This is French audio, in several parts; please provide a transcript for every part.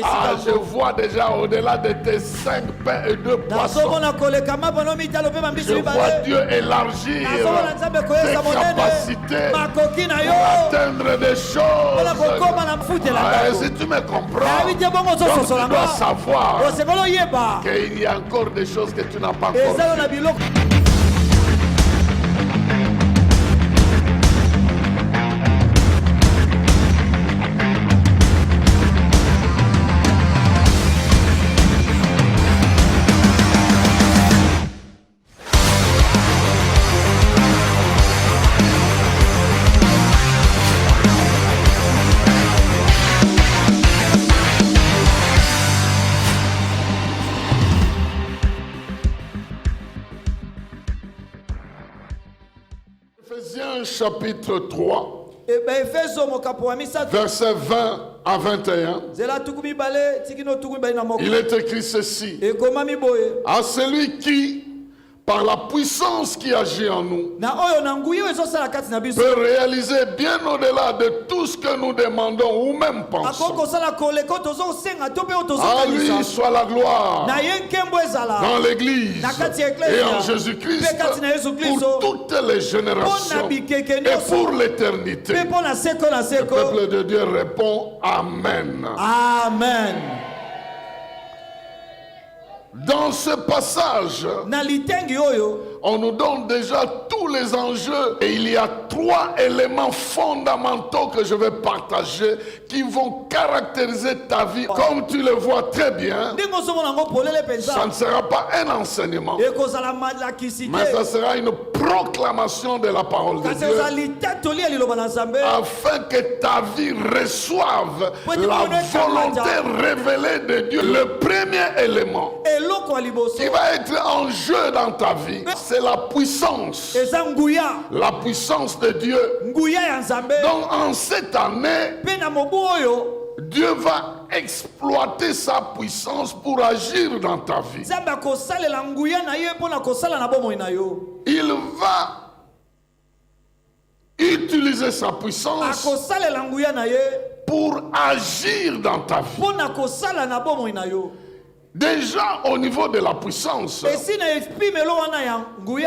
Ah, je vois déjà au-delà de tes 5 pains et 2 poissons. Je vois Dieu élargir tes capacités pour atteindre des choses. Ah, et si tu me comprends, donc tu dois savoir qu'il y a encore des choses que tu n'as pas encore vues. Ephésiens chapitre 3, versets 20 à 21, il est écrit ceci: à celui qui, par la puissance qui agit en nous, peut réaliser bien au-delà de tout ce que nous demandons ou même pensons. À lui soit la gloire dans l'Église et en Jésus-Christ pour toutes les générations et pour l'éternité. Le peuple de Dieu répond Amen. Amen. Dans ce passage, on nous donne déjà tous les enjeux et il y a 3 éléments fondamentaux que je vais partager qui vont caractériser ta vie. Comme tu le vois très bien, ça ne sera pas un enseignement, mais ça sera une proclamation de la parole de Dieu afin que ta vie reçoive la volonté révélée de Dieu. Le premier élément qui va être en jeu dans ta vie, c'est la puissance. La puissance de Dieu. Donc en cette année, Dieu va exploiter sa puissance pour agir dans ta vie. Il va utiliser sa puissance pour agir dans ta vie. Déjà au niveau de la puissance,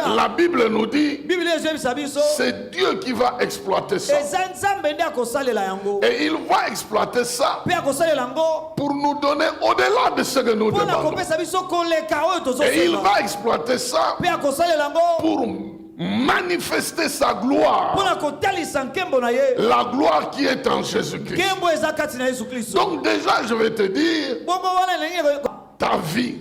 la Bible nous dit c'est Dieu qui va exploiter ça. Et il va exploiter ça pour nous donner au-delà de ce que nous demandons. Et il va exploiter ça pour manifester sa gloire, la gloire qui est en Jésus-Christ. Donc déjà je vais te dire, ta vie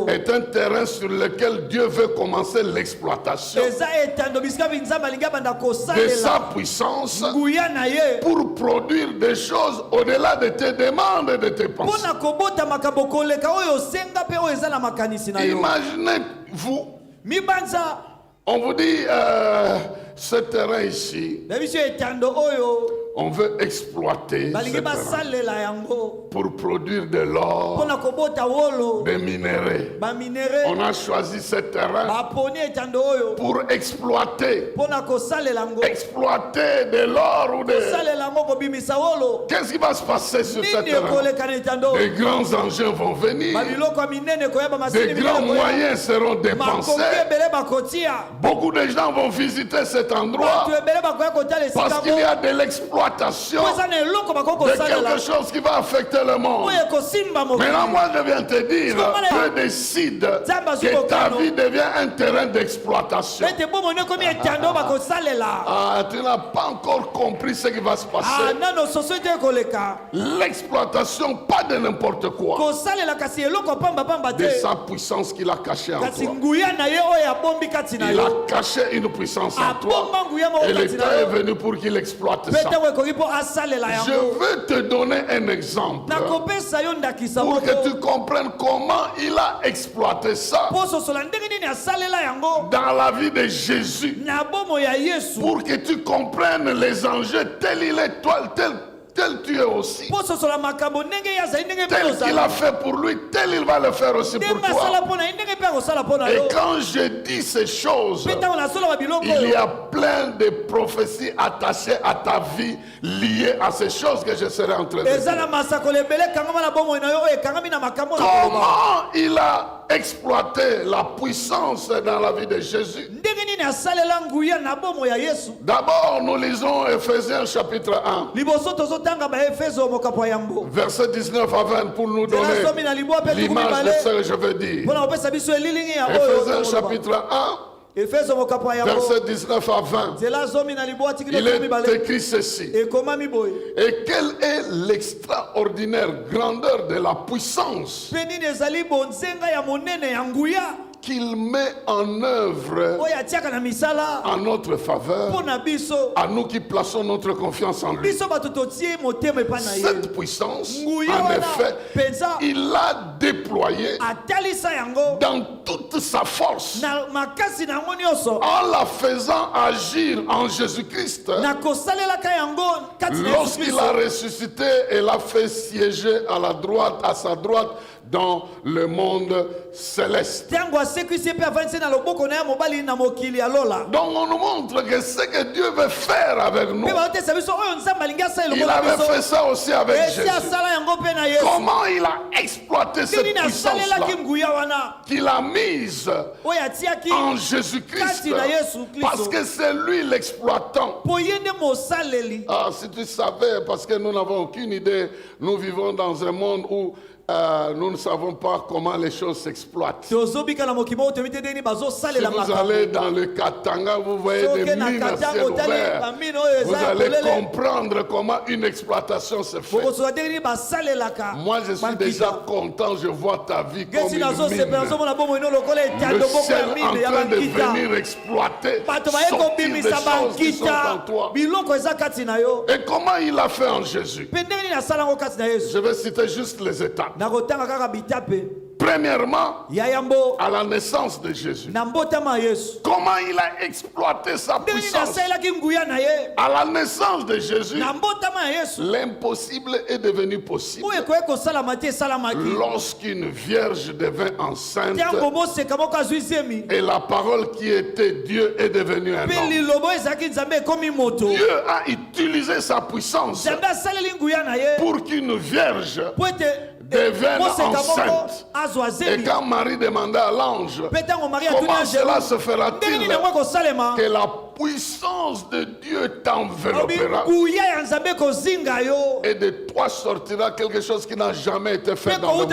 est un terrain sur lequel Dieu veut commencer l'exploitation de sa puissance pour produire des choses au-delà de tes demandes et de tes pensées. Imaginez-vous, on vous dit ce terrain ici, on veut exploiter ce terrain pour produire de l'or, des minéraux. On a choisi ce terrain pour exploiter de l'or ou de... Qu'est-ce qui va se passer sur ce terrain? Des grands engins vont venir, des grands moyens seront dépensés, beaucoup de gens vont visiter cet endroit parce qu'il y a de l'exploitation de quelque chose qui va affecter le monde. Maintenant, moi je viens te dire, Dieu décide que ta vie devient un terrain d'exploitation. Tu n'as pas encore compris ce qui va se passer. L'exploitation, pas de n'importe quoi, de sa puissance qu'il a cachée en toi. Il a caché une puissance en toi et le temps est venu pour qu'il exploite ça. Je veux te donner un exemple pour que tu comprennes comment il a exploité ça dans la vie de Jésus, pour que tu comprennes les enjeux tel il est, tel tu es aussi. Tel qu'il a fait pour lui, tel il va le faire aussi pour toi. Et quand je dis ces choses, il y a plein de prophéties attachées à ta vie, liées à ces choses que je serai en train de dire. Comment il a exploité la puissance dans la vie de Jésus? D'abord, nous lisons Ephésiens chapitre 1, verset 19 à 20 pour nous donner l'image de ce que je veux dire. Ephésiens chapitre 1, verset 19 à 20. Il est écrit ceci. Et quelle est l'extraordinaire grandeur de la puissance qu'il met en œuvre en notre faveur, à nous qui plaçons notre confiance en lui. Cette puissance, en effet, il l'a déployée dans toute sa force, en la faisant agir en Jésus-Christ. Lorsqu'il a ressuscité et l'a fait siéger à sa droite, dans le monde céleste. Donc on nous montre que ce que Dieu veut faire avec nous, il avait fait ça aussi avec Jésus. Comment il a exploité cette puissance-là qu'il a mise en Jésus-Christ, parce que c'est lui l'exploitant. Ah, si tu savais, parce que nous n'avons aucune idée, nous vivons dans un monde où nous ne savons pas comment les choses s'exploitent. Si vous allez dans le Katanga, vous voyez des mines à ciel ouvert. Vous allez comprendre comment une exploitation se fait. Moi, je suis déjà content, je vois ta vie comme une mine. Le ciel en train de venir exploiter, sortir des choses qui sont en toi. Et comment il a fait en Jésus? Je vais citer juste les étapes. Premièrement, à la naissance de Jésus. Comment il a exploité sa puissance? À la naissance de Jésus, l'impossible est devenu possible. Lorsqu'une vierge devint enceinte et la parole qui était Dieu est devenue un homme. Dieu a utilisé sa puissance pour qu'une vierge devienne enceinte. Et quand Marie demanda à l'ange, comment cela se fera-t-il que la puissance de Dieu t'enveloppera et de toi sortira quelque chose qui n'a jamais été fait dans le monde.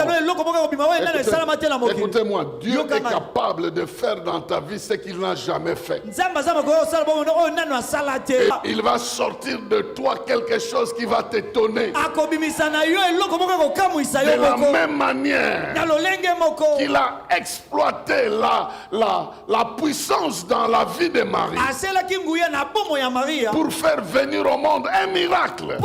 Écoutez-moi, Dieu est capable de faire dans ta vie ce qu'il n'a jamais fait. Et il va sortir de toi quelque chose qui va t'étonner. De la même manière qu'il a exploité la puissance dans la vie de Marie pour faire venir au monde un miracle,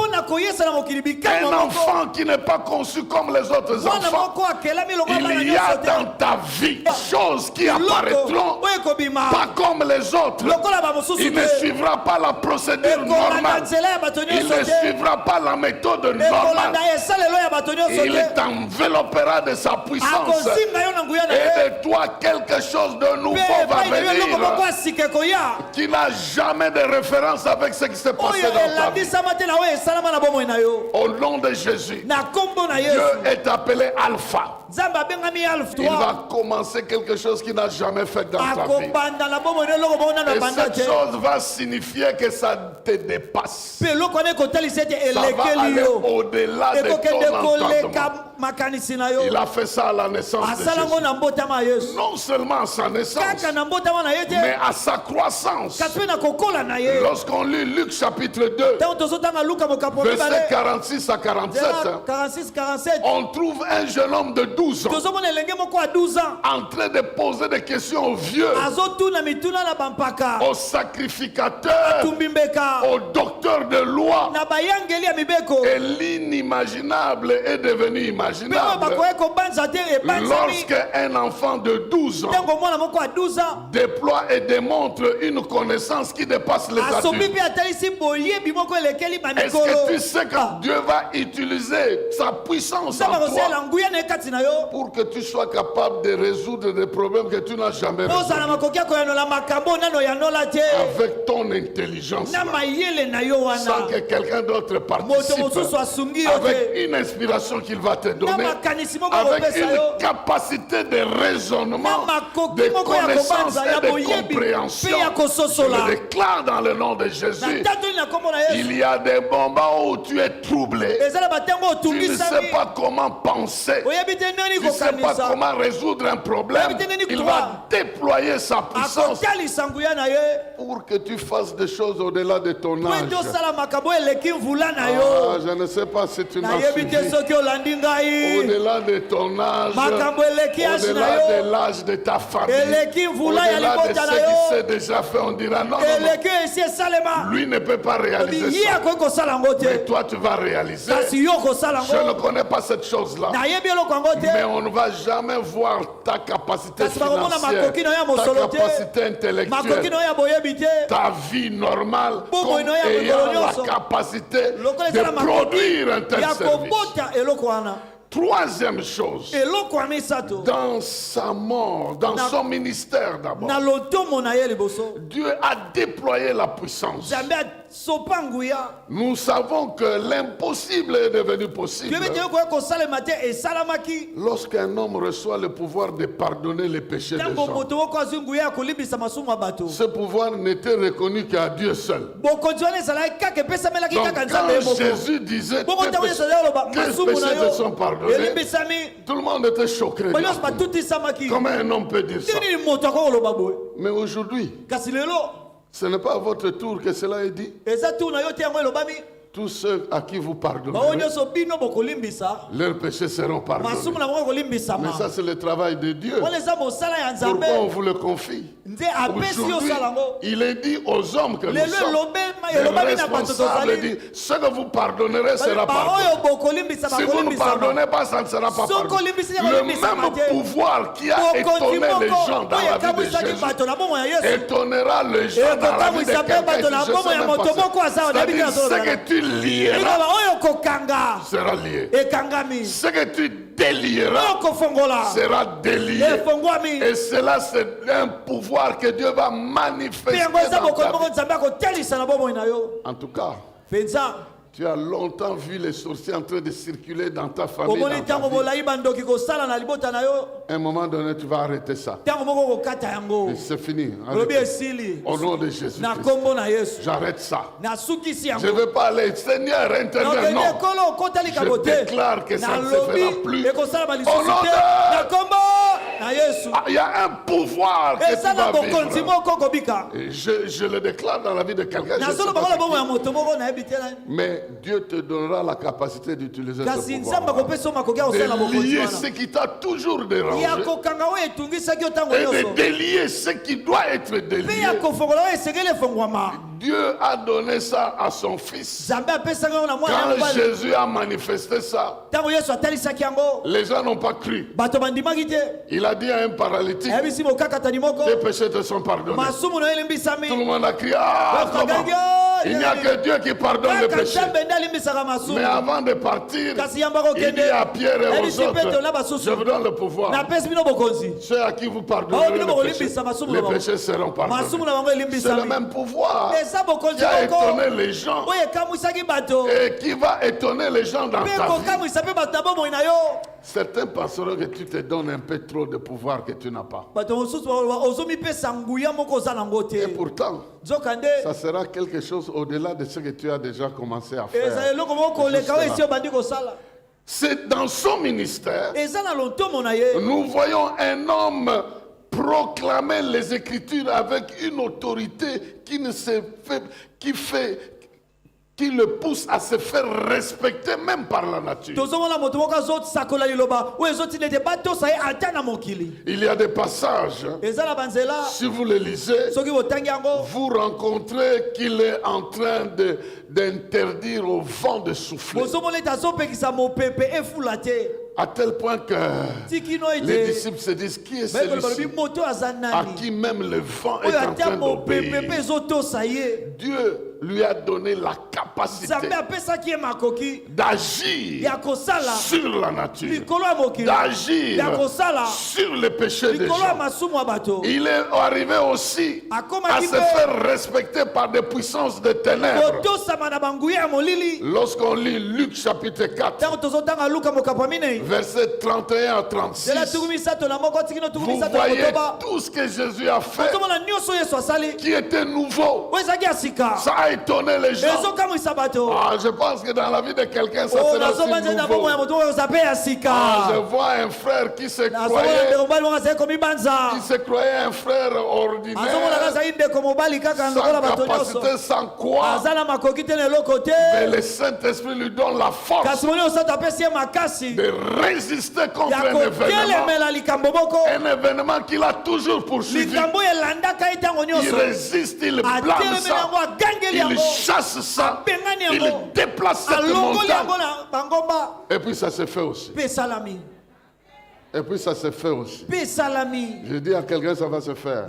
un enfant qui n'est pas conçu comme les autres enfants. Il y a dans ta vie des choses qui apparaîtront pas comme les autres. Il ne suivra pas la procédure normale, il ne suivra pas la méthode normale. Il t'enveloppera de sa puissance et de toi quelque chose de nouveau va venir qui n'a jamais de référence avec ce qui s'est passé dans ta vie. Au nom de Jésus, Dieu est appelé Alpha. Il va commencer quelque chose qu'il n'a jamais fait dans ta vie. Et cette chose va signifier que ça te dépasse. Ça va aller au-delà de ton entendement. Il a fait ça à la naissance de Jésus. Non seulement à sa naissance, mais à sa croissance. Lorsqu'on lit Luc chapitre 2, verset 46 à 47, on trouve un jeune homme de 12 ans en train de poser des questions aux vieux, aux sacrificateurs, aux docteurs de loi. Et l'inimaginable est devenu imaginable lorsque un enfant de 12 ans déploie et démontre une connaissance qui dépasse les adultes. Est-ce que tu sais que Dieu va utiliser sa puissance en toi pour que tu sois capable de résoudre des problèmes que tu n'as jamais résolus avec ton intelligence, sans que quelqu'un d'autre participe, avec une inspiration qu'il va te donner, avec une capacité de raisonnement, de connaissance et de compréhension. Je le déclare dans le nom de Jésus. Il y a des moments où tu es troublé, tu ne sais pas comment penser, tu ne sais pas comment résoudre un problème. Il va déployer sa puissance pour que tu fasses des choses au-delà de ton âge. Je ne sais pas si tu m'as suivi. Au-delà de ton âge, au-delà de l'âge de ta famille, au-delà de ce qui s'est déjà fait, on dira non, lui ne peut pas réaliser ça. Mais toi tu vas réaliser. Je ne connais pas cette chose-là, mais on ne va jamais voir ta capacité financière, ta capacité intellectuelle, ta vie normale comme ayant la capacité de produire un tel service. Troisième chose, dans sa mort, dans son ministère d'abord, Dieu a déployé la puissance. Nous savons que l'impossible est devenu possible lorsqu'un homme reçoit le pouvoir de pardonner les péchés des gens. Ce pouvoir n'était reconnu qu'à Dieu seul. Donc quand Jésus disait tes péchés te sont pardonnés, tout le monde était choqué. Comment un homme peut dire ça? Mais aujourd'hui, ce n'est pas à votre tour que cela est dit. Tous ceux à qui vous pardonnez, leurs péchés seront pardonnés. Mais ça, c'est le travail de Dieu. Pourquoi on vous le confie? Aujourd'hui, il est dit aux hommes que nous sommes les responsables. Il dit, ce que vous pardonnerez sera pardonné. Si vous ne pardonnez pas, ça ne sera pas pardonné. Le même pouvoir qui a étonné les gens dans la vie de Jésus étonnera les gens dans la vie de quelqu'un qui se c'est-à-dire, ce que tu lieras sera lié. Ce que tu délieras sera délié. Et cela, c'est un pouvoir que Dieu va manifester dans ta vie. En tout cas, tu as longtemps vu les sorciers en train de circuler dans ta famille. À un moment donné, tu vas arrêter ça. Et c'est fini. Au nom de Jésus. J'arrête ça. Je ne veux pas aller. Seigneur, interviens. Non. Je déclare que ça ne se fera plus. Au nom de... Il y a un pouvoir que tu vas vivre. Et je le déclare dans la vie de quelqu'un. Mais Dieu te donnera la capacité d'utiliser ce pouvoir, de lier ce qui t'a toujours dérangé et de délier ce qui doit être délié. Dieu a donné ça à son fils. Quand Jésus a manifesté ça, les gens n'ont pas cru. Il a dit à un paralytique, tes péchés te sont pardonnés. Tout le monde a crié, ah, comment? Il n'y a que Dieu qui pardonne les péchés. Mais avant de partir, il dit à Pierre et aux autres, je vous donne le pouvoir. Ceux à qui vous pardonnez les péchés seront pardonnés. C'est le même pouvoir qui a étonné les gens et qui va étonner les gens dans ta vie. Certains penseront que tu te donnes un peu trop de pouvoir que tu n'as pas. Et pourtant, ça sera quelque chose au-delà de ce que tu as déjà commencé à faire. C'est dans son ministère, nous voyons un homme proclamer les Écritures avec une autorité qui ne se fait, qui le pousse à se faire respecter même par la nature. Il y a des passages, si vous les lisez, vous rencontrez qu'il est en train d'interdire au vent de souffler. À tel point que les disciples se disent, qui est celui-ci à qui même le vent est en train d'obéir? Dieu lui a donné la capacité d'agir sur la nature, d'agir sur les péchés des gens. Il est arrivé aussi à se faire respecter par des puissances de ténèbres. Lorsqu'on lit Luc chapitre 4, versets 31 à 36, vous voyez tout ce que Jésus a fait qui était nouveau. Ça a étonné les gens. Je pense que dans la vie de quelqu'un, ça sera aussi nouveau. Je vois un frère qui se croyait un frère ordinaire, sans capacité, sans quoi, mais le Saint-Esprit lui donne la force de résister contre un événement qu'il a toujours poursuivi. Il résiste, il blâme ça, il chasse ça, il déplace cette montagne. Et puis ça se fait aussi. Et puis ça se fait aussi. Je dis à quelqu'un, ça va se faire.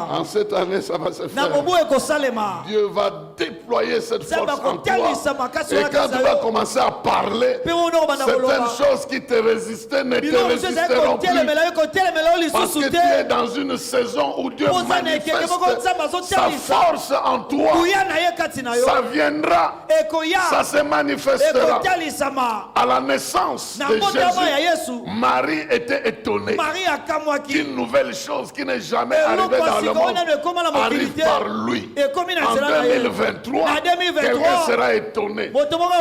En cette année, ça va se faire. Dieu va déployer cette force en toi. Et quand tu vas commencer à parler, certaines choses qui te résistaient ne te résisteront plus. Parce que tu es dans une saison où Dieu manifeste sa force en toi. Ça viendra, ça se manifestera. À la naissance de Jésus, Marie était étonnée qu'une nouvelle chose qui n'est jamais arrivée dans le monde arrive par lui. En 2023, quelqu'un sera étonné.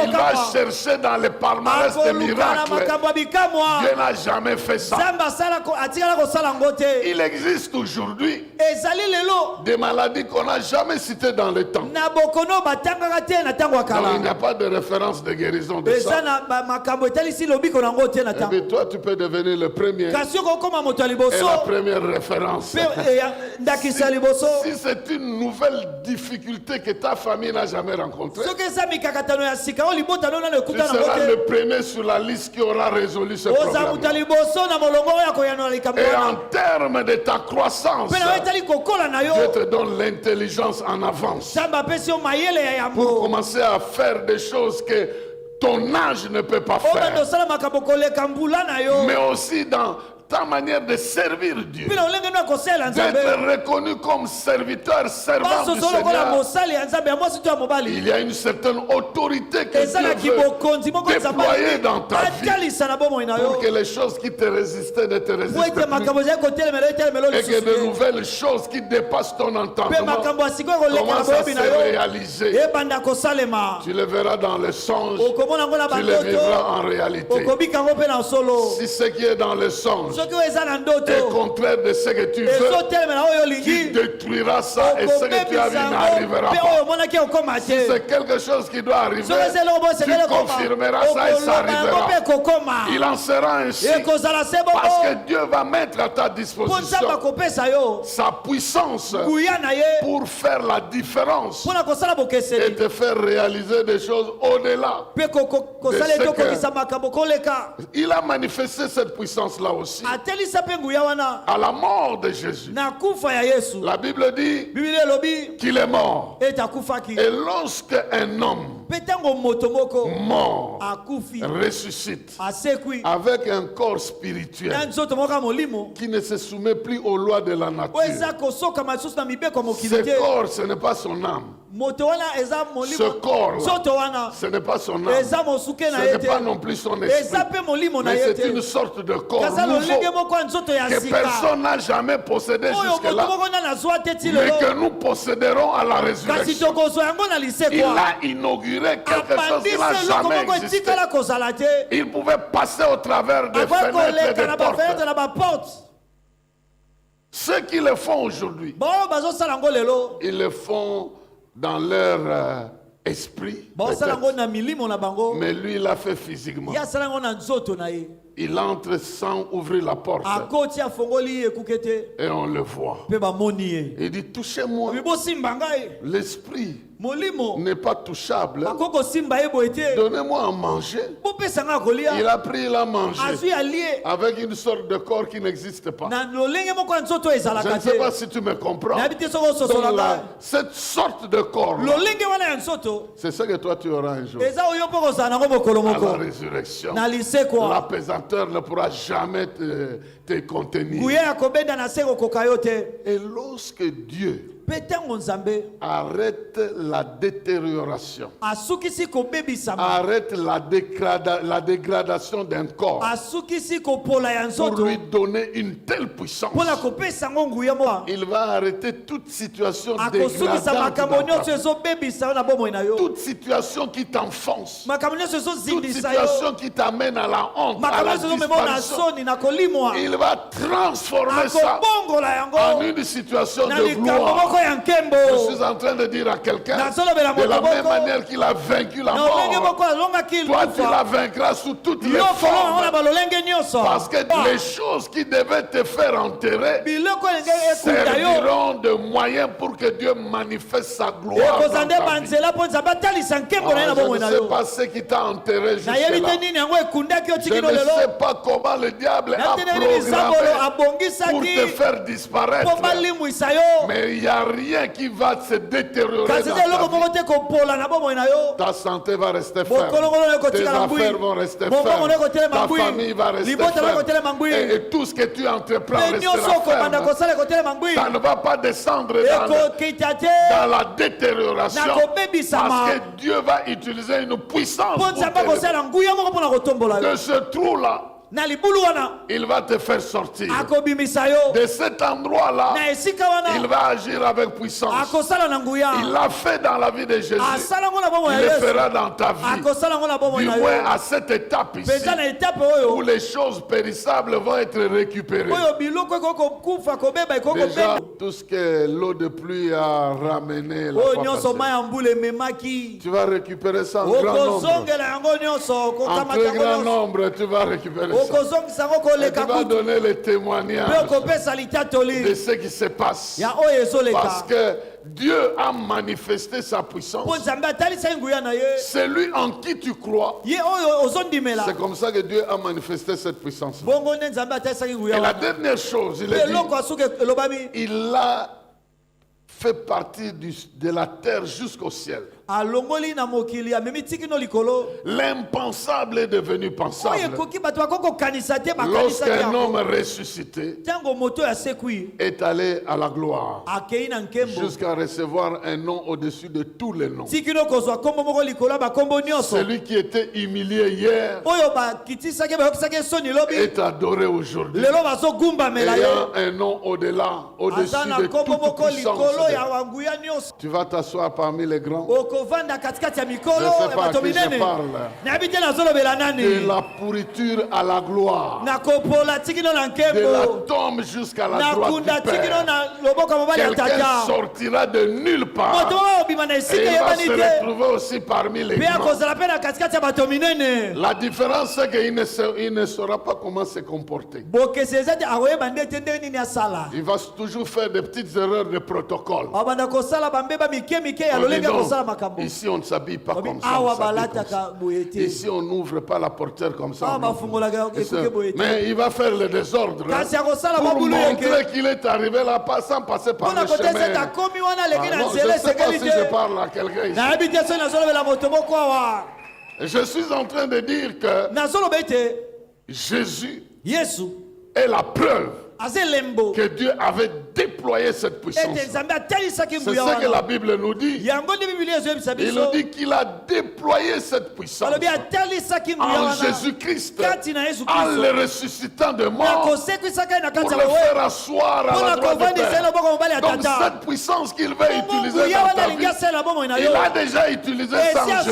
Il va chercher dans les palmarès des miracles. Dieu n'a jamais fait ça. Il existe aujourd'hui des maladies qu'on n'a jamais citées dans le temps. Donc il n'y a pas de référence de guérison de ça. Et puis toi, tu peux devenir le premier et la première référence. Si c'est une nouvelle difficulté que ta famille n'a jamais rencontrée, tu seras le premier sur la liste qui aura résolu ce problème. Et en termes de ta croissance, Dieu te donne l'intelligence en avance pour commencer à faire des choses que ton âge ne peut pas faire, mais aussi dans ta manière de servir Dieu, d'être reconnu comme serviteur, servant du Seigneur. Il y a une certaine autorité que Dieu veut déployer dans ta vie pour que les choses qui te résistaient ne te résistent plus et que de nouvelles choses qui dépassent ton entendement commencent à se réaliser. Tu les verras dans les songes, tu les vivras en réalité. Si ce qui est dans les songes est contraire de ce que tu veux, qui détruira ça, et ce que tu as vu n'arrivera pas. Si c'est quelque chose qui doit arriver, tu confirmeras ça et ça arrivera. Il en sera ainsi parce que Dieu va mettre à ta disposition sa puissance pour faire la différence et te faire réaliser des choses au-delà de ce que... Il a manifesté cette puissance-là aussi à la mort de Jésus. La Bible dit qu'il est mort. Et lorsque un homme mort ressuscite avec un corps spirituel qui ne se soumet plus aux lois de la nature, ce corps, ce n'est pas son âme. Ce corps, ce n'est pas son âme, ce n'est pas non plus son esprit, mais c'est une sorte de corps nouveau que personne n'a jamais possédé jusque-là, mais que nous posséderons à la résurrection. Il a inauguré quelque chose qui n'a jamais existé. Il pouvait passer au travers des fenêtres et des portes. Ceux qui le font aujourd'hui, ils le font dans leur esprit, mais lui il l'a fait physiquement. Il entre sans ouvrir la porte et on le voit. Il dit touchez-moi. L'esprit n'est pas touchable. Donnez-moi à manger. Il a pris, il a mangé avec une sorte de corps qui n'existe pas. Je ne sais pas si tu me comprends. Donc là, cette sorte de corps, c'est ce que toi tu auras un jour. À la résurrection, l'apaisanteur ne pourra jamais te contenir. Et lorsque Dieu arrête la détérioration, arrête la dégradation d'un corps pour lui donner une telle puissance, il va arrêter toute situation dégradante, toute situation qui t'enfonce, toute situation qui t'amène à la honte, à la disparition. Il va transformer ça en une situation de gloire. Je suis en train de dire à quelqu'un, de la même manière qu'il a vaincu la mort, toi tu la vaincras sous toutes les formes. Parce que les choses qui devaient te faire enterrer serviront de moyens pour que Dieu manifeste sa gloire dans ta vie. Je ne sais pas ce qui t'a enterré jusque-là. Je ne sais pas comment le diable a programmé pour te faire disparaître. Mais il y a rien qui va se détériorer dans ta vie. Ta santé va rester ferme. Tes affaires vont rester fermes. Ta famille va rester ferme. Et tout ce que tu entreprends restera ferme. Ça ne va pas descendre dans la détérioration. Parce que Dieu va utiliser une puissance pour de ce trou-là. Il va te faire sortir de cet endroit-là. Il va agir avec puissance. Il l'a fait dans la vie de Jésus. Il le fera dans ta vie. Du moins à cette étape ici où les choses périssables vont être récupérées. Déjà, tout ce que l'eau de pluie a ramené la fois passée, tu vas récupérer ça en grand nombre. En très grand nombre, tu vas récupérer ça. Et tu vas donner le témoignage de ce qui se passe. Parce que Dieu a manifesté sa puissance. Celui en qui tu crois, c'est comme ça que Dieu a manifesté cette puissance. Et la dernière chose, il a fait partie de la terre jusqu'au ciel. L'impensable est devenu pensable. Lorsqu'un homme ressuscité est allé à la gloire jusqu'à recevoir un nom au-dessus de tous les noms. Celui qui était humilié hier est adoré aujourd'hui, ayant un nom au-delà, au-dessus de toute puissance. Tu vas t'asseoir parmi les grands. Je ne sais pas à qui je parle. De la pourriture à la gloire. De la tombe jusqu'à la droite du Père. Quelqu'un sortira de nulle part. Et il va se retrouver aussi parmi les grands. La différence, c'est qu'il ne saura pas comment se comporter. Il va toujours faire des petites erreurs de protocole. Ici, on ne s'habille pas comme ça. Ici, on n'ouvre pas la portière comme ça. Mais il va faire le désordre pour montrer qu'il est arrivé là sans passer par le chemin. Je ne sais pas si je parle à quelqu'un ici. Je suis en train de dire que Jésus est la preuve que Dieu avait déployé cette puissance. C'est ce que la Bible nous dit. Il nous dit qu'il a déployé cette puissance en Jésus-Christ, en le ressuscitant de mort, pour le faire asseoir à la droite du Père. Donc cette puissance qu'il veut utiliser dans ta vie, il a déjà utilisé ça en Jésus.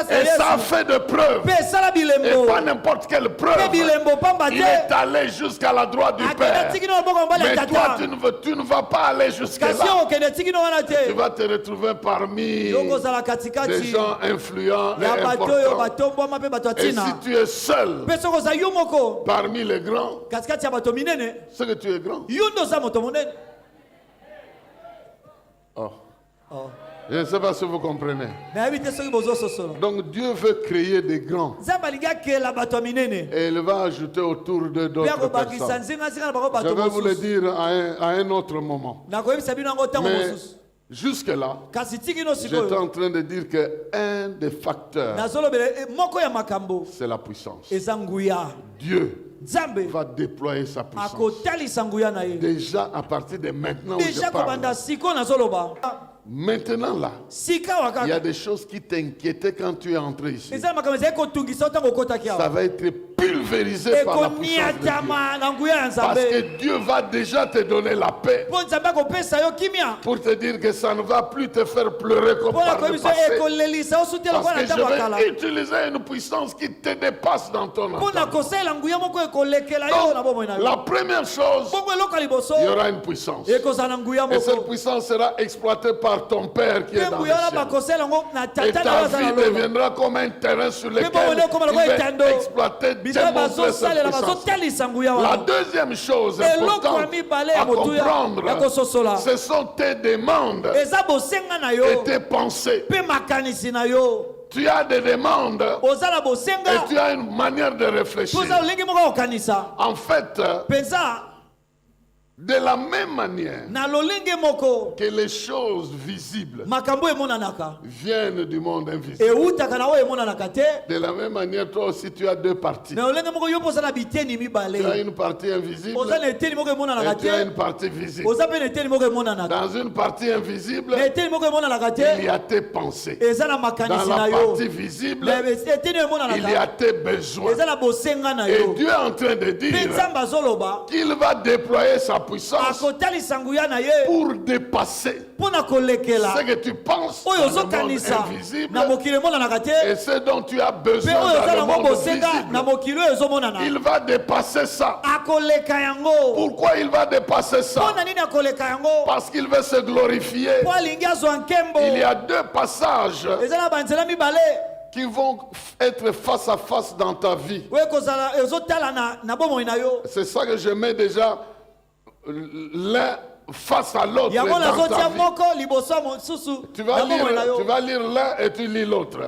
Et ça a fait de preuves. Et pas n'importe quelle preuve. Il est allé jusqu'à la droite du Père. Mais toi, tu ne vas pas aller jusqu'à là, tu vas te retrouver parmi des gens influents et importants. Et si tu es seul parmi les grands, c'est que tu es grand. Oh. Je ne sais pas si vous comprenez. Donc Dieu veut créer des grands. Et il va ajouter autour de d'autres personnes. Je vais vous le dire à un autre moment. Mais jusque-là, j'étais en train de dire qu'un des facteurs, c'est la puissance. Dieu va déployer sa puissance. Déjà à partir de maintenant où je parle. Maintenant là, il y a des choses qui t'inquiétaient quand tu es entré ici. Ça va être pulvérisé par la puissance de Dieu. Parce que Dieu va déjà te donner la paix pour te dire que ça ne va plus te faire pleurer comme par le passé. Parce que je vais utiliser une puissance qui te dépasse dans ton entendement. Donc, la première chose, il y aura une puissance. Et cette puissance sera exploitée par ton Père qui est dans le ciel. Et ta vie deviendra comme un terrain sur lequel il va exploiter, démontrer cette puissance. La deuxième chose importante à comprendre, ce sont tes demandes et tes pensées. Tu as des demandes et tu as une manière de réfléchir. En fait, de la même manière que les choses visibles viennent du monde invisible, de la même manière, toi aussi tu as deux parties. Tu as une partie invisible et tu as une partie visible. Dans une partie invisible, il y a tes pensées. Dans la partie visible, il y a tes besoins. Et Dieu est en train de dire qu'il va déployer sa puissance pour dépasser ce que tu penses dans le monde invisible et ce dont tu as besoin dans le monde visible. Il va dépasser ça. Pourquoi il va dépasser ça? Parce qu'il veut se glorifier. Il y a deux passages qui vont être face à face dans ta vie. C'est ça que je mets déjà l'un face à l'autre dans ta vie. Tu vas lire l'un et tu lis l'autre.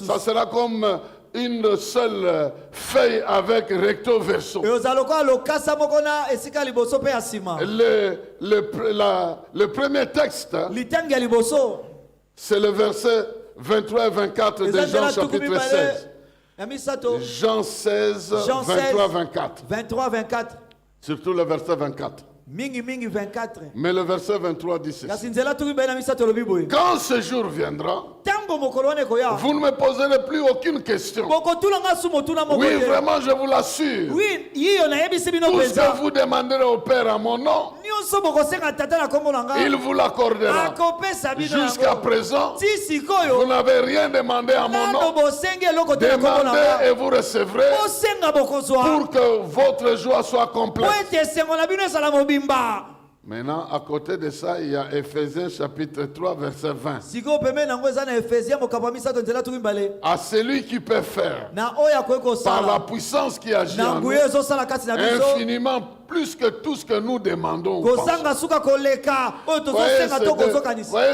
Ça sera comme une seule feuille avec recto verso. Le premier texte, c'est le verset 23 et 24 de Jean chapitre 16. Jean 16, 23 24. Surtout le verset 24. Mais le verset 23 dit ceci. Quand ce jour viendra, vous ne me poserez plus aucune question. Oui, vraiment, je vous l'assure. Tout ce que vous demanderez au Père à mon nom, il vous l'accordera. Jusqu'à présent, vous n'avez rien demandé à mon nom. Demandez et vous recevrez pour que votre joie soit complète. Maintenant, à côté de ça, il y a Éphésiens chapitre 3, verset 20. À celui qui peut faire, par la puissance qui agit en nous, infiniment plus que tout ce que nous demandons. Voyez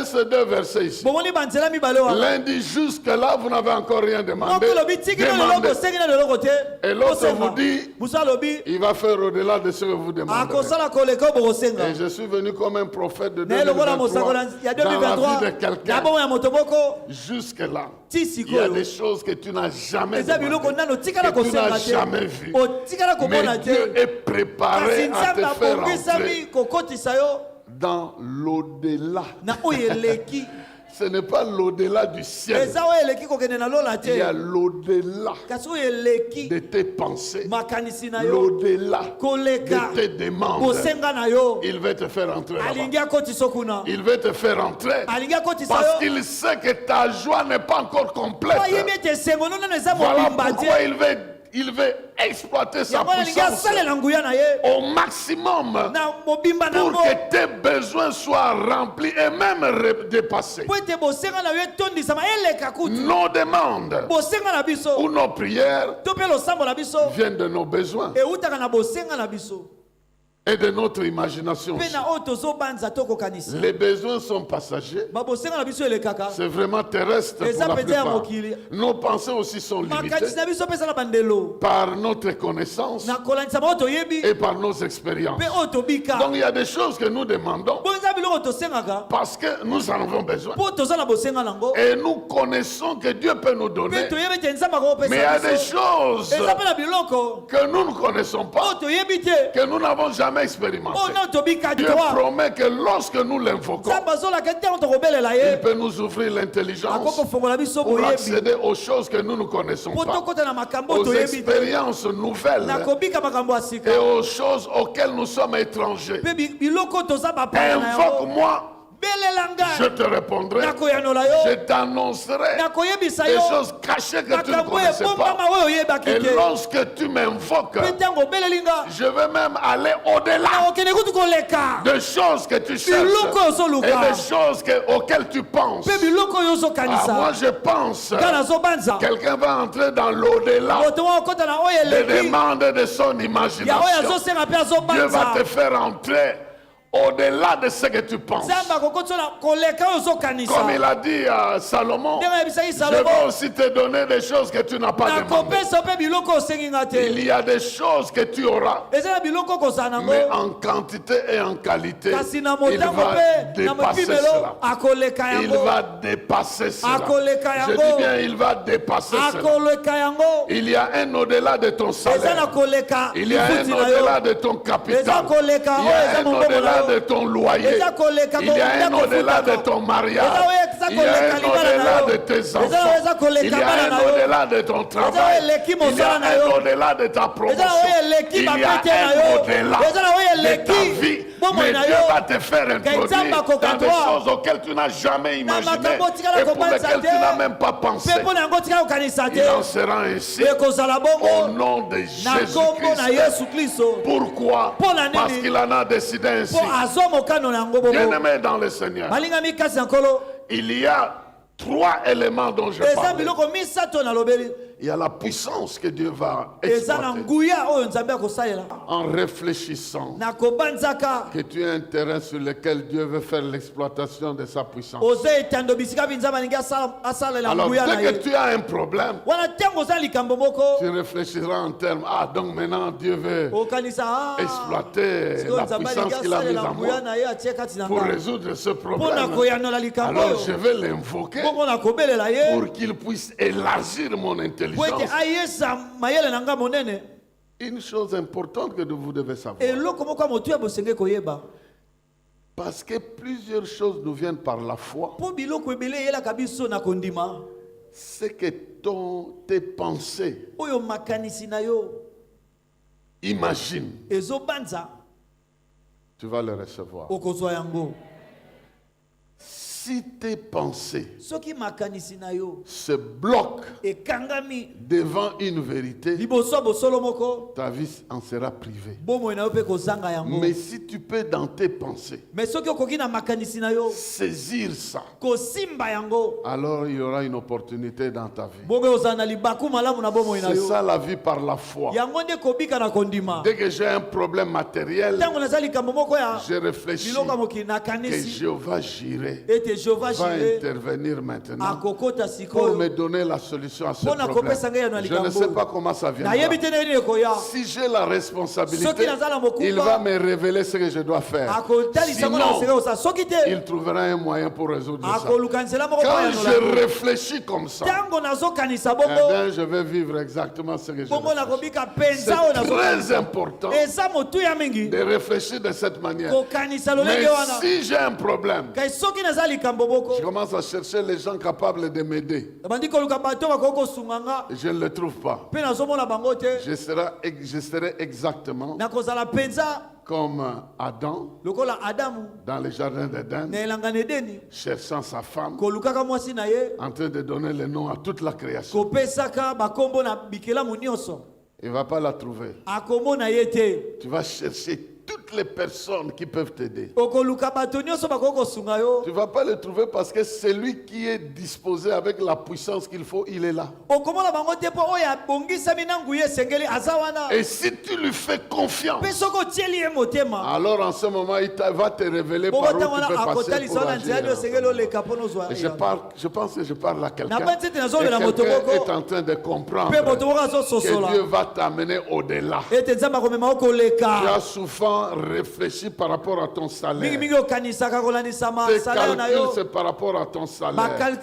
ces deux versets ici. L'un dit jusque-là, vous n'avez encore rien demandé. Demandez. Et l'autre vous dit, il va faire au-delà de ce que vous demandez. Et je suis venu comme un prophète de 2023 dans la vie de quelqu'un. Jusque-là, il y a des choses que tu n'as jamais demandées, que tu n'as jamais vues. Mais Dieu est préparé à te faire entrer dans l'au-delà. Ce n'est pas l'au-delà du ciel. Il y a l'au-delà de tes pensées, l'au-delà de tes demandes. Il veut te faire entrer là-bas. Il veut te faire entrer parce qu'il sait que ta joie n'est pas encore complète. Voilà pourquoi il veut il veut exploiter sa puissance au maximum pour que tes besoins soient remplis et même dépassés. Nos demandes ou nos prières viennent de nos besoins et de notre imagination. Les besoins sont passagers. C'est vraiment terrestre pour la plupart. Nos pensées aussi sont limitées par notre connaissance et par nos expériences. Donc il y a des choses que nous demandons parce que nous en avons besoin. Et nous connaissons que Dieu peut nous donner. Mais il y a des choses que nous ne connaissons pas, que nous n'avons jamais expérimenté. Dieu promet que lorsque nous l'invoquons, il peut nous ouvrir l'intelligence pour accéder aux choses que nous ne connaissons pas, aux expériences nouvelles et aux choses auxquelles nous sommes étrangers. Invoque-moi, je te répondrai, je t'annoncerai des choses cachées que tu ne connaissais pas. Et lorsque tu m'invoques, je vais même aller au-delà de choses que tu cherches et des choses auxquelles tu penses. Moi je pense, quelqu'un va entrer dans l'au-delà des demandes de son imagination. Dieu va te faire entrer au-delà de ce que tu penses. Comme il a dit à Salomon, je vais aussi te donner des choses que tu n'as pas demandées. Il y a des choses que tu auras, mais en quantité et en qualité, il va dépasser cela. Il va dépasser cela. Je dis bien, il va dépasser cela. Il y a un au-delà de ton salaire. Il y a un au-delà de ton capital. Il y a un au-delà de ton loyer, il y a un au-delà de ton mariage, il y a un au-delà de tes enfants, il y a un au-delà de ton travail, il y a un au-delà de ta promotion, il y a un au-delà de ta vie. Mais Dieu va te faire introduire dans des choses auxquelles tu n'as jamais imaginé et pour lesquelles tu n'as même pas pensé. Il en sera ainsi au nom de Jésus-Christ. Pourquoi? Parce qu'il en a décidé ainsi. Bien-aimé dans le Seigneur, il y a 3 éléments dont je parle. Il y a la puissance que Dieu va exploiter en réfléchissant que tu as un terrain sur lequel Dieu veut faire l'exploitation de sa puissance. Alors dès que tu as un problème, tu réfléchiras en termes, donc maintenant Dieu veut exploiter la puissance qu'il a mise en moi pour résoudre ce problème. Alors je vais l'invoquer pour qu'il puisse élargir mon intelligence. Une chose importante que vous devez savoir, parce que plusieurs choses nous viennent par la foi, c'est que tes pensées, imagine, tu vas le recevoir. Si tes pensées se bloquent devant une vérité, ta vie en sera privée. Mais si tu peux dans tes pensées saisir ça, alors il y aura une opportunité dans ta vie. C'est ça la vie par la foi. Dès que j'ai un problème matériel, je réfléchis que Jéhovah Jireh va intervenir maintenant pour me donner la solution à ce problème. Je ne sais pas comment ça viendra. Si j'ai la responsabilité, il va me révéler ce que je dois faire. Sinon, il trouvera un moyen pour résoudre ça. Quand je réfléchis comme ça, je vais vivre exactement ce que je veux faire. C'est très important de réfléchir de cette manière. Mais si j'ai un problème, je commence à chercher les gens capables de m'aider. Je ne le trouve pas. Je serai exactement comme Adam dans le jardin d'Éden, cherchant sa femme, en train de donner le nom à toute la création. Il ne va pas la trouver. Tu vas chercher toutes les personnes qui peuvent t'aider. Tu ne vas pas le trouver parce que celui qui est disposé avec la puissance qu'il faut, il est là. Et si tu lui fais confiance, alors en ce moment, il va te révéler par où tu peux passer pour agir. Je pense que je parle à quelqu'un. Et quelqu'un est en train de comprendre que Dieu va t'amener au-delà. Tu as souvent réfléchi par rapport à ton salaire. Tes calculs, c'est par rapport à ton salaire. Tes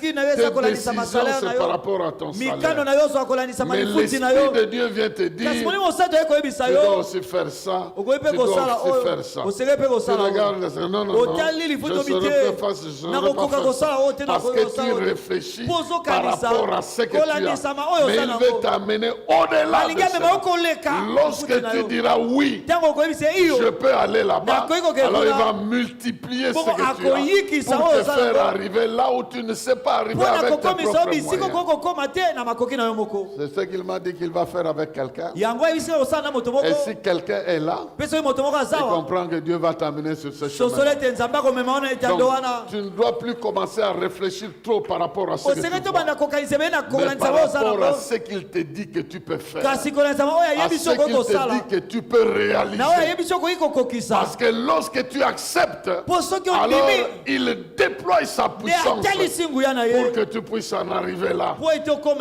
décisions, c'est par rapport à ton salaire. Mais l'Esprit de Dieu vient te dire, tu dois aussi faire ça, tu dois aussi faire ça. Tu regardes, non, je ne serai pas face, je ne serai pas faire ça. Parce que tu réfléchis par rapport à ce que tu as. Mais il veut t'amener au-delà de ça. Lorsque tu diras oui, je peux aller là-bas, alors il va multiplier ce que tu as pour te faire arriver là où tu ne sais pas arriver avec tes propres moyens. C'est ce qu'il m'a dit qu'il va faire avec quelqu'un. Et si quelqu'un est là, il comprend que Dieu va t'amener sur ce chemin. Donc, tu ne dois plus commencer à réfléchir trop par rapport à ce que tu vois, mais par rapport à ce qu'il te dit que tu peux faire, à ce qu'il te dit que tu peux réaliser. Parce que lorsque tu acceptes, alors il déploie sa puissance pour que tu puisses en arriver là.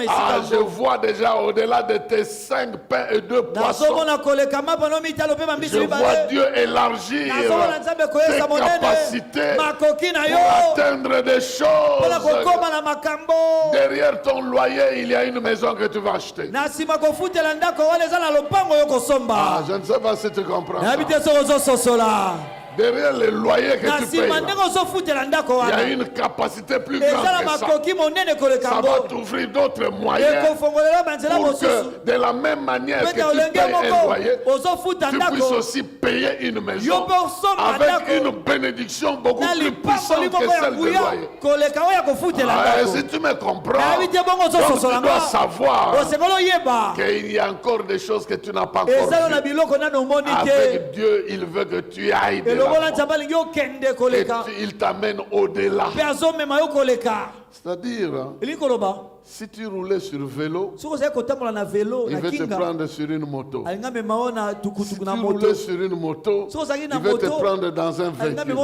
Ah, je vois déjà au-delà de tes 5 pains et 2 poissons. Je vois Dieu élargir tes capacités pour atteindre des choses. Derrière ton loyer, il y a une maison que tu vas acheter. Ah, je ne sais pas si tu comprends ça. Derrière le loyer que tu payes, il y a une capacité plus grande que ça. Ça va t'ouvrir d'autres moyens pour que, de la même manière que tu payes un loyer, tu puisses aussi payer une maison avec une bénédiction beaucoup plus puissante que celle du loyer. Ah, si tu me comprends, donc tu dois savoir qu'il y a encore des choses que tu n'as pas encore vues. Avec Dieu, il veut que tu ailles de là. Il t'amène au-delà. C'est-à-dire, si tu roulais sur vélo, il veut te prendre sur une moto. Si tu roulais sur une moto, il veut te prendre dans un véhicule.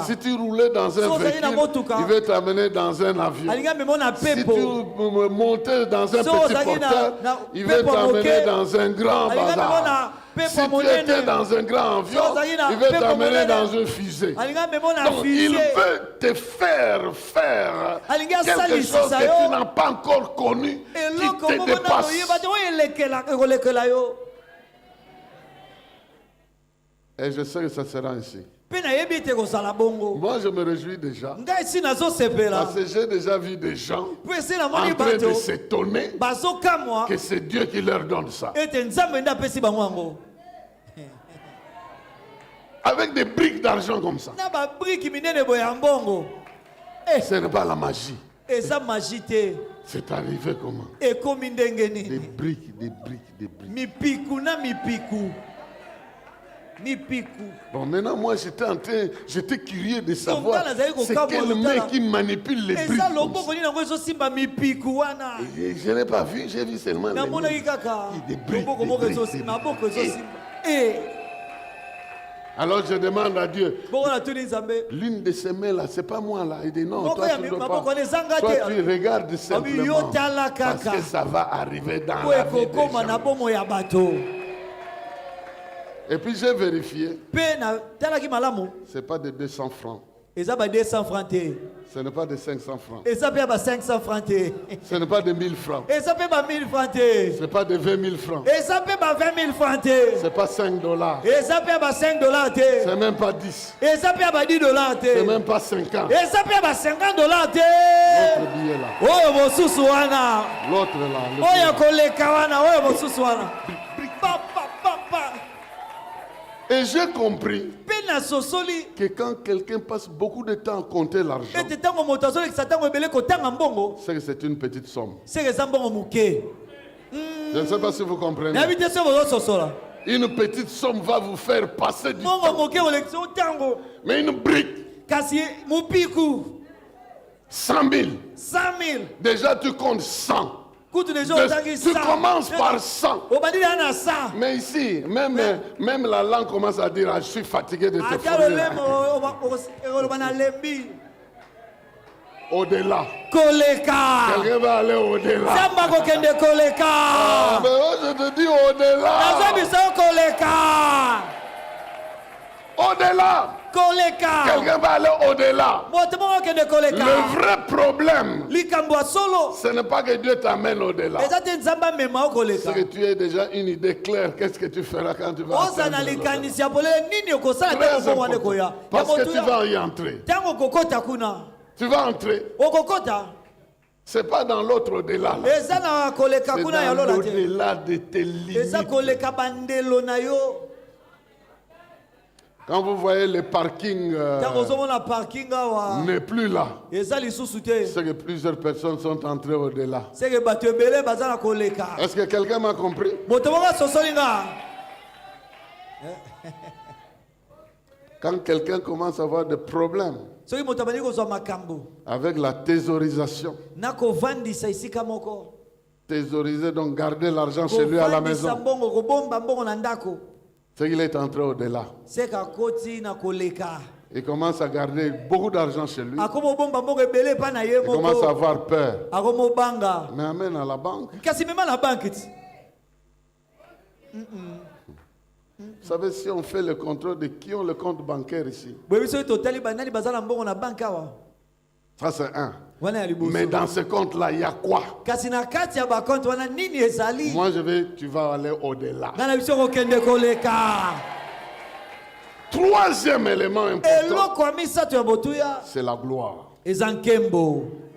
Si tu roulais dans un véhicule, il veut t'amener dans un avion. Si tu montais dans un petit porteur, il veut t'amener dans un grand bazar. Si tu étais dans un grand avion, il veut t'amener dans une fusée. Donc il veut te faire quelque chose que tu n'as pas encore connu, qui te dépasse. Et je sais que ça sera ainsi. Moi je me réjouis déjà. Parce que j'ai déjà vu des gens en train de s'étonner que c'est Dieu qui leur donne ça. Avec des briques d'argent comme ça. Ce n'est pas la magie. C'est arrivé comment? Des briques, des briques, des briques. Bon, maintenant, moi, j'étais curieux de savoir c'est quel mec qui manipule les briques. Je n'ai pas vu, j'ai vu seulement des briques. Alors je demande à Dieu, l'une de ces mains-là, c'est pas moi là. Il dit non, toi tu ne dois pas. Toi tu regardes simplement parce que ça va arriver dans la vie des gens. Et puis j'ai vérifié. C'est pas de 200 francs. Ce n'est pas de 500 francs. Ce n'est pas de 1000 francs. Ce n'est pas de 20 000 francs. Ce n'est pas 5 dollars. Ce n'est même pas 10. Ce n'est même pas 50. L'autre billet là. L'autre là. Et j'ai compris que quand quelqu'un passe beaucoup de temps à compter l'argent, c'est que c'est une petite somme. C'est Je ne sais pas si vous comprenez. Une petite somme va vous faire passer du temps. Mais une brique. 100 000. Déjà tu comptes 100. Tu commences par 100. Mais ici, même la langue commence à dire, je suis fatigué de te former. Au-delà. Quelqu'un va aller au-delà. Mais je te dis au-delà. Au-delà. Quelqu'un va aller au-delà. Le vrai problème, ce n'est pas que Dieu t'amène au-delà. C'est que tu as déjà une idée claire. Qu'est-ce que tu feras quand tu vas atteindre l'au-delà. Parce que tu vas y entrer. Tu vas entrer. Ce n'est pas dans l'autre au-delà. C'est dans l'au-delà de tes limites. Quand vous voyez le parking n'est plus là, c'est que plusieurs personnes sont entrées au-delà. Est-ce que quelqu'un m'a compris? Quand quelqu'un commence à avoir des problèmes avec la thésaurisation, thésauriser, donc garder l'argent chez lui à la maison, c'est qu'il est entré au-delà. Il commence à garder beaucoup d'argent chez lui. Il commence à avoir peur. Mais amène à la banque. Vous savez, si on fait le contrôle de qui ont le compte bancaire ici, ça c'est un. Mais dans ce compte-là, il y a quoi? Moi, tu vas aller au-delà. Troisième élément important, c'est la gloire.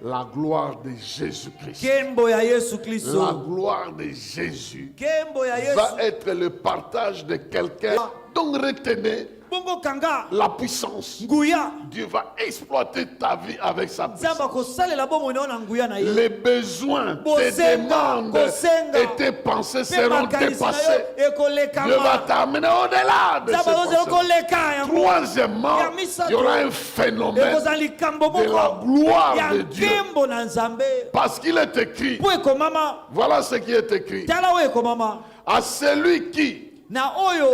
La gloire de Jésus-Christ. La gloire de Jésus va être le partage de quelqu'un dont retenez la puissance. Dieu va exploiter ta vie avec sa puissance. Les besoins, tes demandes et tes pensées seront dépassés. Dieu va t'amener au-delà de ces pensées. Troisièmement, il y aura un phénomène de la gloire de Dieu. Parce qu'il est écrit, voilà ce qui est écrit, à celui qui,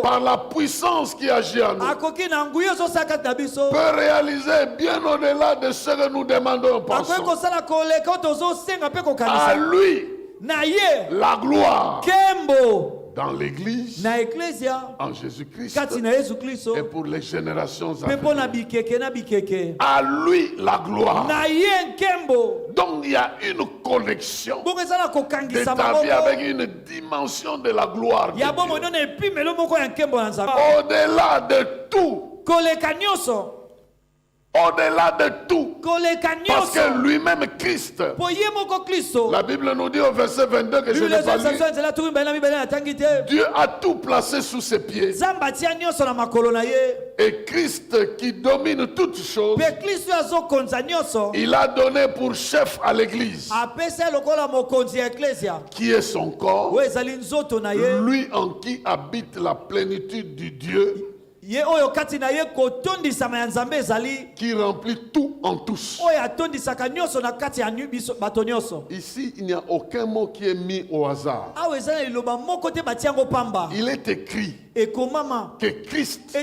par la puissance qui agit en nous, peut réaliser bien au-delà de ce que nous demandons. À lui, la gloire dans l'église, en Jésus-Christ, et pour les générations à venir. À lui la gloire. Donc il y a une connexion de ta vie avec une dimension de la gloire de Dieu. Au-delà de tout. Au-delà de tout. Parce que lui-même Christ. La Bible nous dit au verset 22 que je n'ai pas lu. Dieu a tout placé sous ses pieds. Et Christ qui domine toutes choses, il a donné pour chef à l'église, qui est son corps, lui en qui habite la plénitude du Dieu, qui remplit tout en tous. Ici, il n'y a aucun mot qui est mis au hasard. Il est écrit que Christ,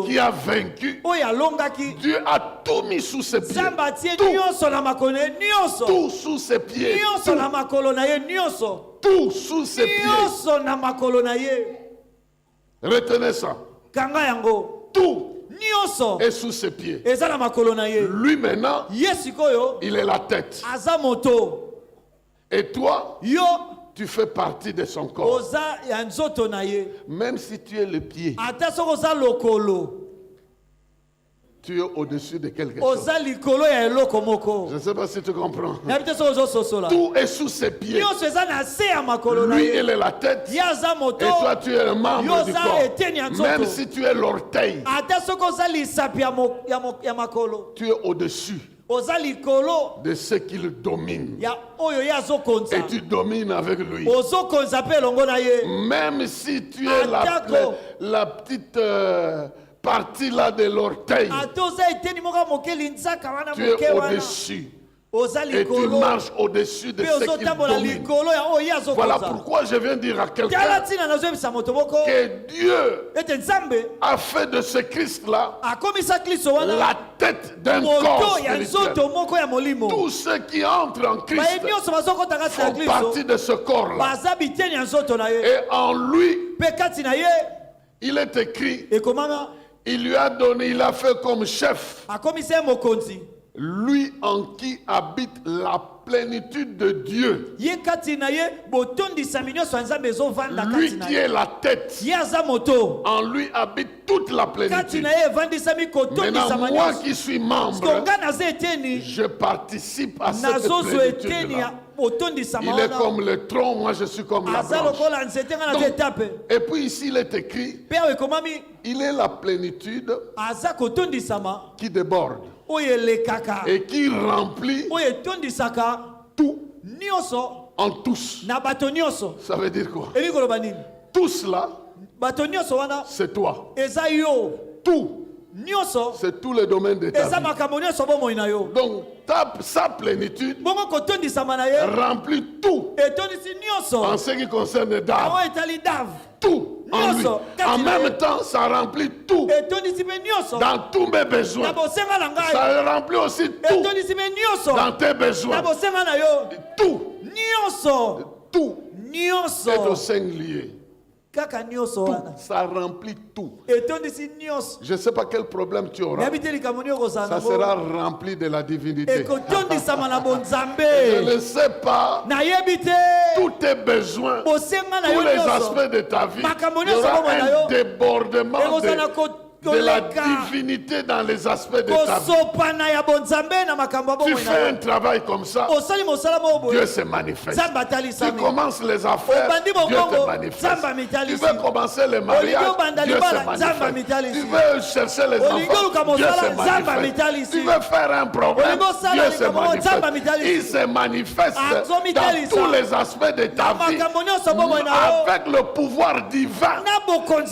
qui a vaincu, Dieu a tout mis sous ses pieds. Tout sous ses pieds. Tout sous ses pieds. Retenez ça. Tout est sous ses pieds. Lui maintenant, il est la tête. Et toi, tu fais partie de son corps. Même si tu es le pied, tu es au-dessus de quelque chose. Je ne sais pas si tu comprends. Tout est sous ses pieds. Lui, il est la tête. Et toi, tu es le membre du corps. Même si tu es l'orteil, tu es au-dessus. de ce qu'il domine. Et tu domines avec lui. Même si tu es la petite partie là de l'orteil, tu es au-dessus. Et tu marches au-dessus de ce qu'il domine. Voilà pourquoi je viens dire à quelqu'un que Dieu a fait de ce Christ-là la tête d'un corps spirituel. Tous ceux qui entrent en Christ font partie de ce corps-là. Et en lui, il est écrit, il lui a donné, il a fait comme chef. Lui en qui habite la plénitude de Dieu. Lui qui est la tête. En lui habite toute la plénitude. Maintenant, moi qui suis membre, je participe à cette plénitude-là. Il est comme le tronc, moi je suis comme la branche. Donc, et puis ici il est écrit, il est la plénitude qui déborde et qui remplit tout en tous. Ça veut dire quoi? Tous là, c'est toi. Tout. C'est tous les domaines de ta vie. Donc sa plénitude remplit tout en ce qui concerne Dav. Tout en lui. En même temps, ça remplit tout dans tous mes besoins. Ça remplit aussi tout dans tes besoins. Tout. Tout est au singulier. Tout, ça remplit tout. Je ne sais pas quel problème tu auras. Ça sera rempli de la divinité. Je ne sais pas tous tes besoins, tous les aspects de ta vie. Il y aura un débordement de la divinité dans les aspects de ta vie. Tu fais un travail comme ça, Dieu se manifeste. Tu commences les affaires, Dieu te manifeste. Tu veux commencer le mariage, Dieu se manifeste. Tu veux chercher les enfants, Dieu se manifeste. Tu veux faire un problème, Dieu se manifeste. Il se manifeste dans tous les aspects de ta vie avec le pouvoir divin.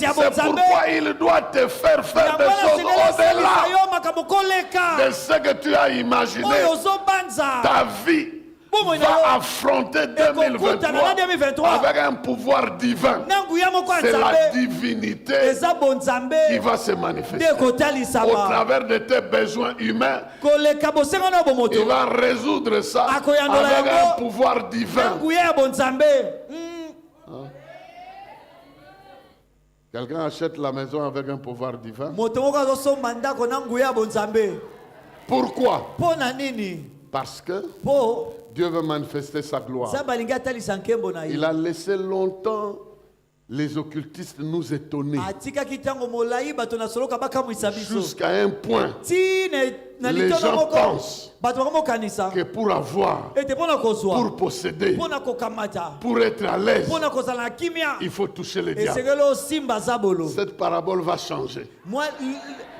C'est pourquoi il doit te faire des choses au-delà de ce que tu as imaginé. Ta vie va affronter 2023 avec un pouvoir divin. C'est la divinité qui va se manifester au travers de tes besoins humains. Il va résoudre ça avec un pouvoir divin. Quelqu'un achète la maison avec un pouvoir divin. Pourquoi? Parce que Dieu veut manifester sa gloire. Il a laissé longtemps les occultistes nous étonner. Jusqu'à un point, les gens pensent que pour avoir, pour posséder, pour être à l'aise, il faut toucher le diable. Cette parabole va changer.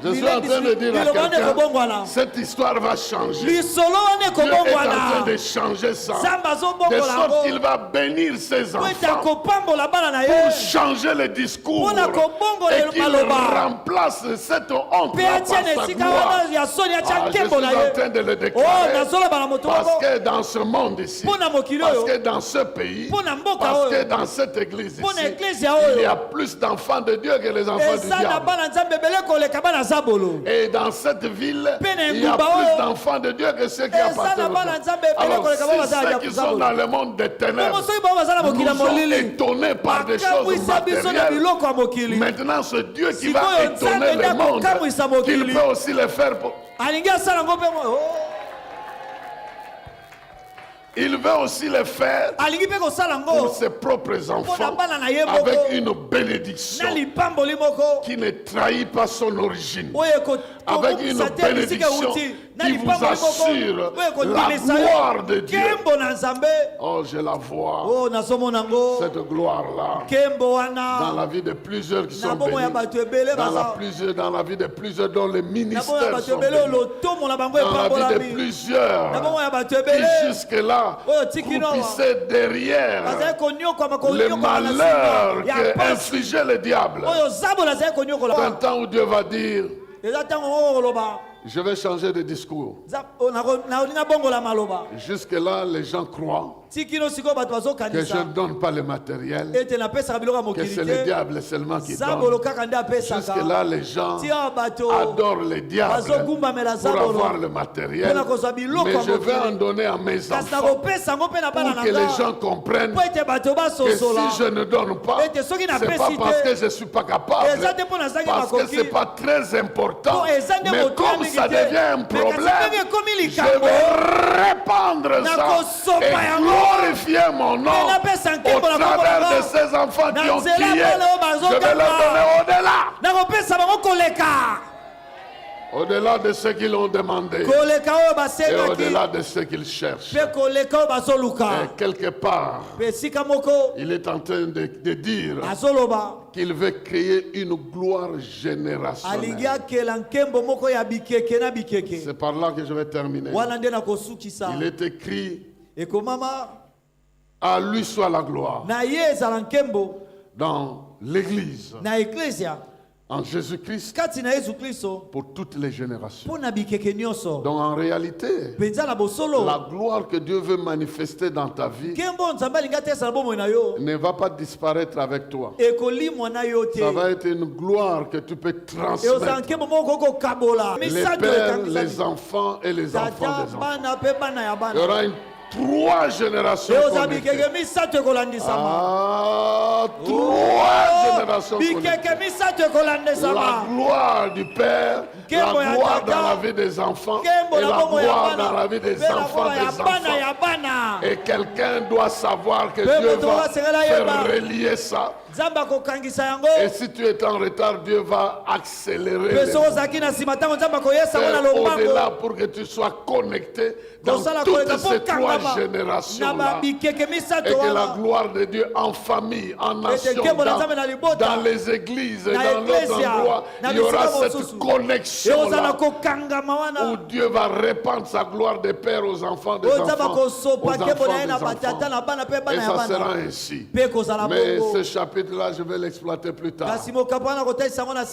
Je suis en train de dire à quelqu'un, cette histoire va changer. Dieu est en train de changer ça. De sorte qu'il va bénir ses enfants pour changer le discours et qu'il remplace cette honte par sa gloire. Je suis en train de le déclarer parce que dans ce monde ici, parce que dans ce pays, parce que dans cette église ici, il y a plus d'enfants de Dieu que les enfants du diable. Et dans cette ville, il y a plus d'enfants de Dieu que ceux qui appartiennent au diable. Alors si ceux qui sont dans le monde des ténèbres nous sont étonnés par des choses matérielles, maintenant ce Dieu qui va étonner le monde, qu'il peut aussi le faire pour... Il veut aussi le faire pour ses propres enfants avec une bénédiction qui ne trahit pas son origine, avec une bénédiction qui vous assure la gloire de Dieu. Oh, je la vois, cette gloire-là, dans la vie de plusieurs qui sont bénis, dans la vie de plusieurs dont les ministères sont bénis, dans la vie de plusieurs qui jusque-là croupissait derrière les malheurs qu'infligeait le diable. C'est un temps où Dieu va dire: je vais changer de discours. Jusque-là, les gens croient que je ne donne pas le matériel, que c'est le diable seulement qui donne. Jusque-là, les gens adorent le diable pour avoir le matériel. Mais je vais en donner à mes enfants pour que les gens comprennent que si je ne donne pas, ce n'est pas parce que je ne suis pas capable, parce que ce n'est pas très important. Mais comme ça devient un problème, je vais répandre ça et glorifier mon nom au travers de ces enfants qui ont crié. Je vais leur donner au-delà. Au-delà de ce qu'ils ont demandé et au-delà de ce qu'ils cherchent. Et quelque part, il est en train de dire qu'il veut créer une gloire générationnelle. C'est par là que je vais terminer. Il est écrit: à lui soit la gloire dans l'Église, en Jésus-Christ, pour toutes les générations. Donc en réalité, la gloire que Dieu veut manifester dans ta vie ne va pas disparaître avec toi. Ça va être une gloire que tu peux transmettre. Les pères, les enfants et les enfants des enfants. Il y aura une 3 générations connectées. 3 générations connectées. La gloire du Père, la gloire dans la vie des enfants et la gloire dans la vie des enfants des enfants. Et quelqu'un doit savoir que Dieu va faire relier ça. Et si tu es en retard, Dieu va accélérer au-delà pour que tu sois connecté dans toutes ces 3 générations-là. Et que la gloire de Dieu en famille, en nation, dans les églises et dans d'autres endroits, il y aura cette connexion-là où Dieu va répandre sa gloire des pères aux enfants des enfants, aux enfants des enfants. Et ça sera ainsi. Mais ce chapitre-là, je vais l'exploiter plus tard.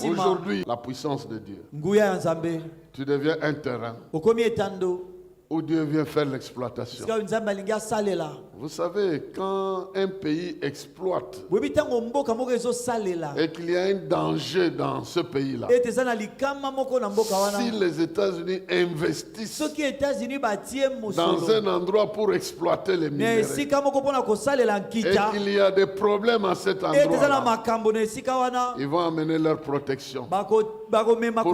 Aujourd'hui, la puissance de Dieu. Tu deviens un terrain où Dieu vient faire l'exploitation. Vous savez, quand un pays exploite et qu'il y a un danger dans ce pays-là, si les États-Unis investissent dans un endroit pour exploiter les minéraux et qu'il y a des problèmes à cet endroit, ils vont amener leur protection pour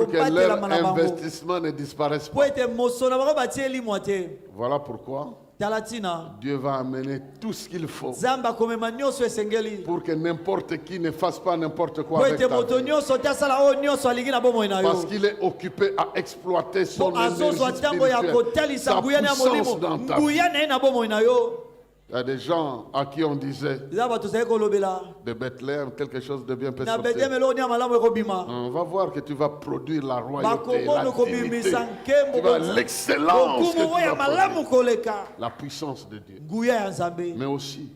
que leur investissement ne disparaisse pas. Voilà pourquoi Dieu va amener tout ce qu'il faut pour que n'importe qui ne fasse pas n'importe quoi avec ta vie. Parce qu'il est occupé à exploiter son énergie spirituelle, sa puissance dans ta vie. Il y a des gens à qui on disait de Bethléem, quelque chose de bien peut sortir. On va voir que tu vas produire la royauté, la divinité, l'excellence que tu vas produire, la puissance de Dieu. Mais aussi,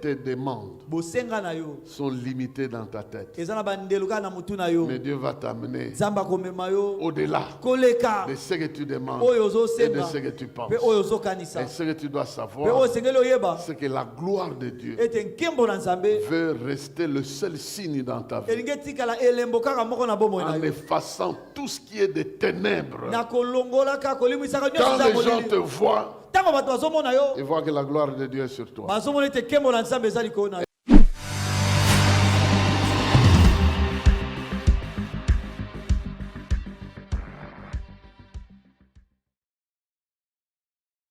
tes demandes sont limitées dans ta tête. Mais Dieu va t'amener au-delà de ce que tu demandes et de ce que tu penses. Et ce que tu dois savoir, c'est que la gloire de Dieu veut rester le seul signe dans ta vie, en effaçant tout ce qui est des ténèbres. Quand les gens te voient, ils voient que la gloire de Dieu est sur toi.